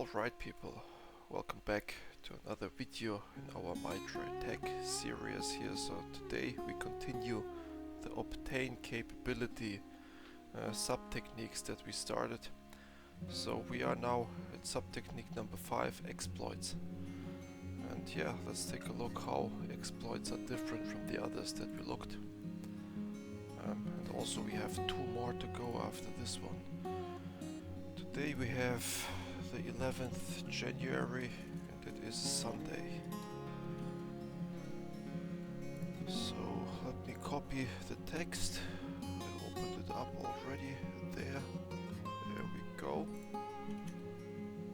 Alright people, welcome back to another video in our Mitre-Attack series here. So today we continue the obtain capability sub-techniques that we started. So we are now at sub-technique number 5, exploits. And yeah, let's take a look how exploits are different from the others that we looked. And also we have 2 more to go after this one. Today we have the 11th January and it is Sunday. So let me copy the text. I opened it up already. There we go.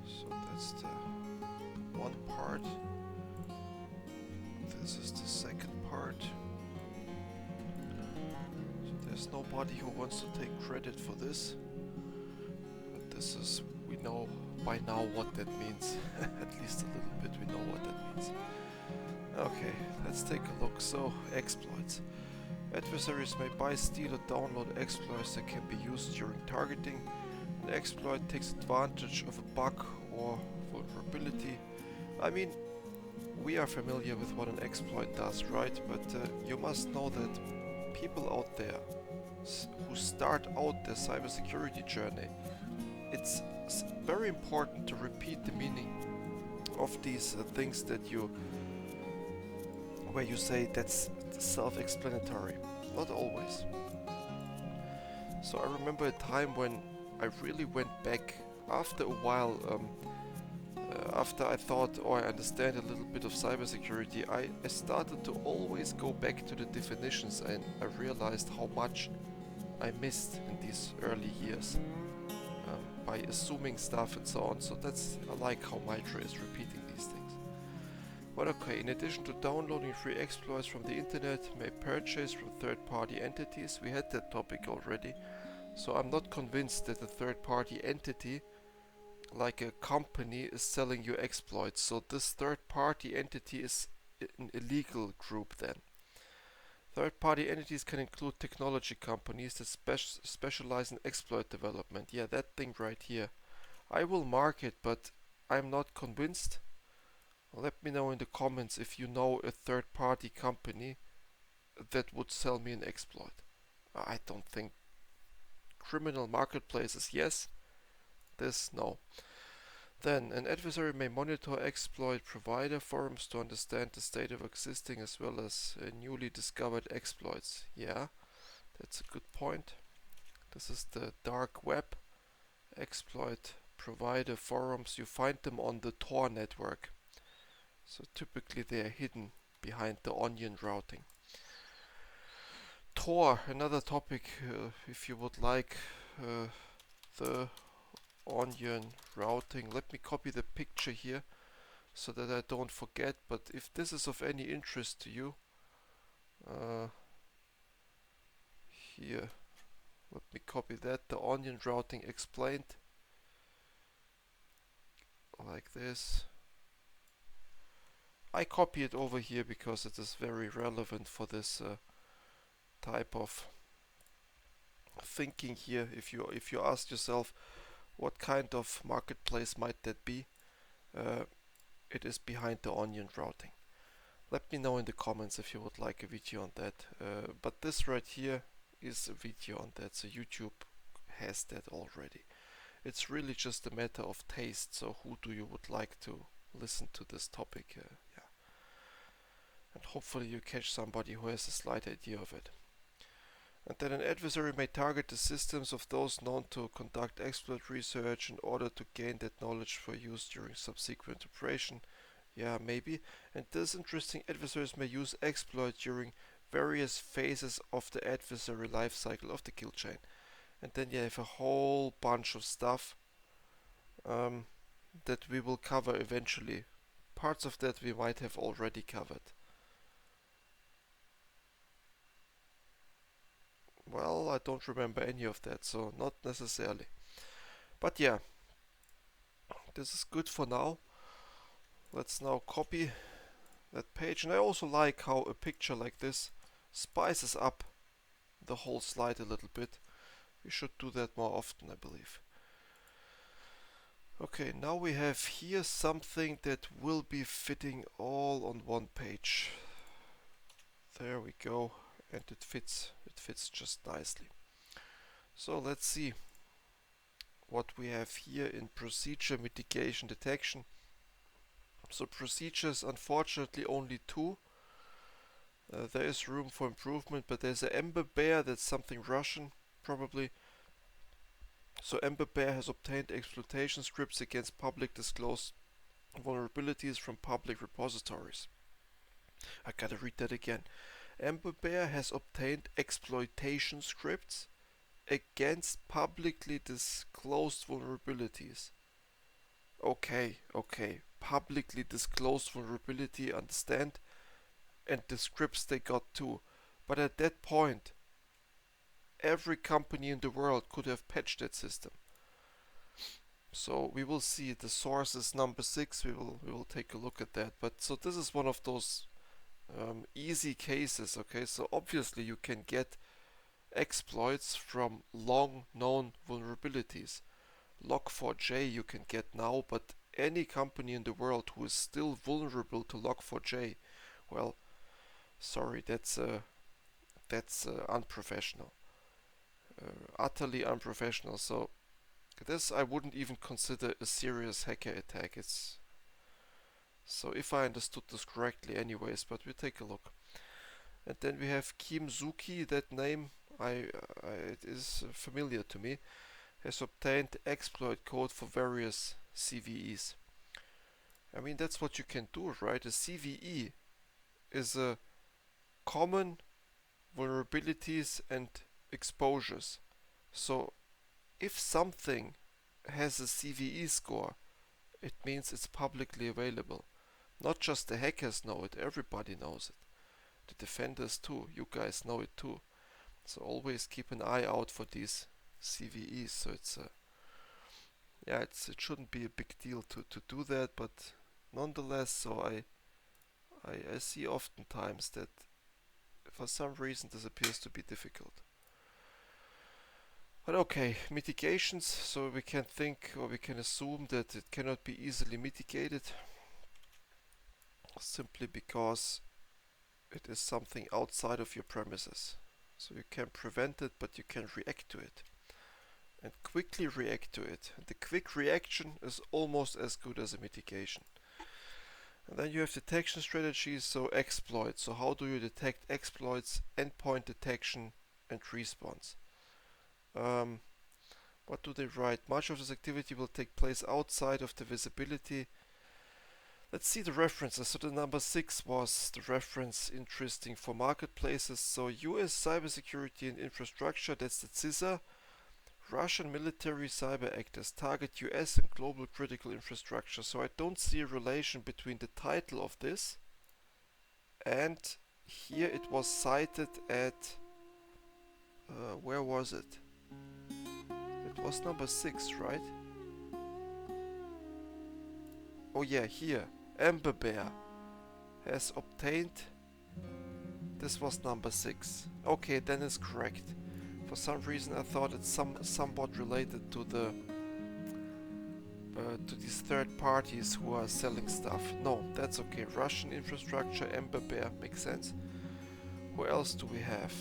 So that's the one part. This is the second part. So there's nobody who wants to take credit for this. But this is, we know by now what that means. At least a little bit we know what that means. Okay, let's take a look. So, exploits. Adversaries may buy, steal or download exploits that can be used during targeting. An exploit takes advantage of a bug or vulnerability. I mean, we are familiar with what an exploit does, right? But you must know that people out there who start out their cybersecurity journey, it's very important to repeat the meaning of these things that where you say that's self-explanatory. Not always. So I remember a time when I really went back after a while, after I thought, oh, I understand a little bit of cybersecurity, I started to always go back to the definitions, and I realized how much I missed in these early years. By assuming stuff and so on. So that's, I like how Mitre is repeating these things. But okay, in addition to downloading free exploits from the internet, may purchase from third-party entities. We had that topic already. So I'm not convinced that a third-party entity, like a company, is selling you exploits. So this third-party entity is an illegal group then. Third-party entities can include technology companies that specialize in exploit development. Yeah, that thing right here. I will mark it, but I'm not convinced. Let me know in the comments if you know a third-party company that would sell me an exploit. I don't think. Criminal marketplaces, yes. This, no. Then, an adversary may monitor exploit provider forums to understand the state of existing as well as newly discovered exploits. Yeah, that's a good point. This is the dark web. Exploit provider forums, you find them on the Tor network. So typically they are hidden behind the onion routing. Tor, another topic, if you would like the onion routing. Let me copy the picture here so that I don't forget, but if this is of any interest to you, here, let me copy that, the onion routing explained, like this. I copy it over here because it is very relevant for this type of thinking here. If you ask yourself, what kind of marketplace might that be? It is behind the onion routing. Let me know in the comments if you would like a video on that. But this right here is a video on that, so YouTube has that already. It's really just a matter of taste, so who do you would like to listen to this topic? Yeah. And hopefully you catch somebody who has a slight idea of it. And then an adversary may target the systems of those known to conduct exploit research in order to gain that knowledge for use during subsequent operation. Yeah, maybe. And this is interesting. Adversaries may use exploit during various phases of the adversary lifecycle of the kill chain. And then you have a whole bunch of stuff that we will cover eventually. Parts of that we might have already covered. Well, I don't remember any of that, so not necessarily. But yeah, this is good for now. Let's now copy that page. And I also like how a picture like this spices up the whole slide a little bit. We should do that more often, I believe. Okay, now we have here something that will be fitting all on one page. There we go, and it fits just nicely. So let's see what we have here in procedure, mitigation, detection. So procedures, unfortunately only two. There is room for improvement, but there's an Ember Bear, that's something Russian probably. So Ember Bear has obtained exploitation scripts against public disclosed vulnerabilities from public repositories. I gotta read that again. Ember Bear has obtained exploitation scripts against publicly disclosed vulnerabilities. Okay, publicly disclosed vulnerability, understand, and the scripts they got too. But at that point, every company in the world could have patched that system. So we will see. The source is number 6. We will take a look at that. But so this is one of those easy cases. Okay, so obviously you can get exploits from long known vulnerabilities. Log4j you can get now, but any company in the world who is still vulnerable to Log4j, well, sorry, that's unprofessional, utterly unprofessional. So this I wouldn't even consider a serious hacker attack. It's so if I understood this correctly, anyways. But we take a look, and then we have Kimzuki. That name it is familiar to me. Has obtained exploit code for various CVEs. I mean, that's what you can do, right? A CVE is a common vulnerabilities and exposures. So if something has a CVE score, it means it's publicly available. Not just the hackers know it, everybody knows it. The defenders too, you guys know it too. So always keep an eye out for these CVEs. So it's it shouldn't be a big deal to do that, but nonetheless, so I see oftentimes that for some reason this appears to be difficult. But okay, mitigations, so we can think or we can assume that it cannot be easily mitigated simply because it is something outside of your premises. So you can prevent it, but you can react to it. And quickly react to it. And the quick reaction is almost as good as a mitigation. And then you have detection strategies, so exploits. So how do you detect exploits, endpoint detection, and response? What do they write? Much of this activity will take place outside of the visibility. Let's see the references. So the number 6 was the reference interesting for marketplaces. So US cybersecurity and infrastructure, that's the CISA. Russian military cyber actors target US and global critical infrastructure. So I don't see a relation between the title of this and here it was cited at where was it? It was number 6, right? Oh yeah, here. Ember Bear has obtained. This was number 6. Okay, then it's correct. For some reason I thought it's somewhat related to the to these third parties who are selling stuff. No, that's okay. Russian infrastructure, Ember Bear, makes sense. Who else do we have?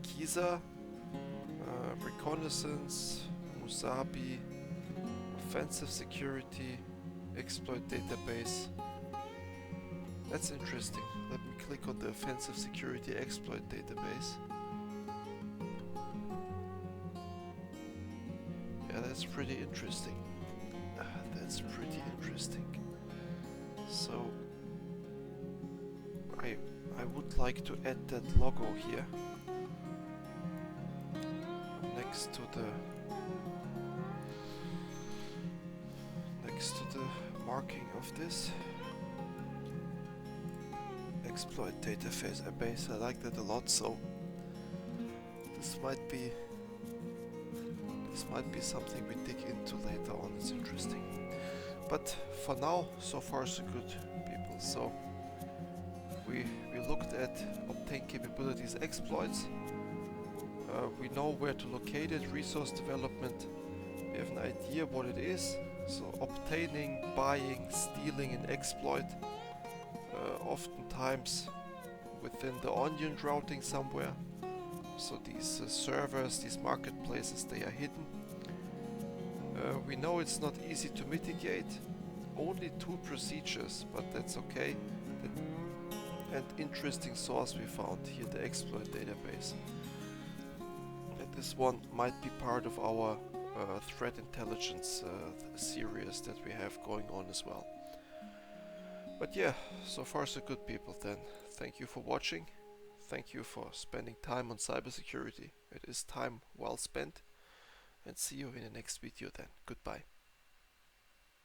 Kisa, reconnaissance, Musabi, offensive security, exploit database. That's interesting. Let me click on the offensive security exploit database. Yeah, that's pretty interesting. That's pretty interesting. So I would like to add that logo here next to the marking of this exploit database. I like that a lot. So this might be something we dig into later on. It's interesting. But for now, so far so good, people. So we looked at obtain capabilities exploits. We know where to locate it, resource development. We have an idea what it is. So obtaining, buying, stealing and exploit, oftentimes within the onion routing somewhere. So these servers, these marketplaces, they are hidden. We know it's not easy to mitigate. Only 2 procedures, but that's okay. And interesting source we found here, the exploit database. And this one might be part of our threat intelligence series that we have going on as well. But yeah, so far so good, people. Then thank you for watching. Thank you for spending time on cybersecurity. It is time well spent. And see you in the next video then. Goodbye.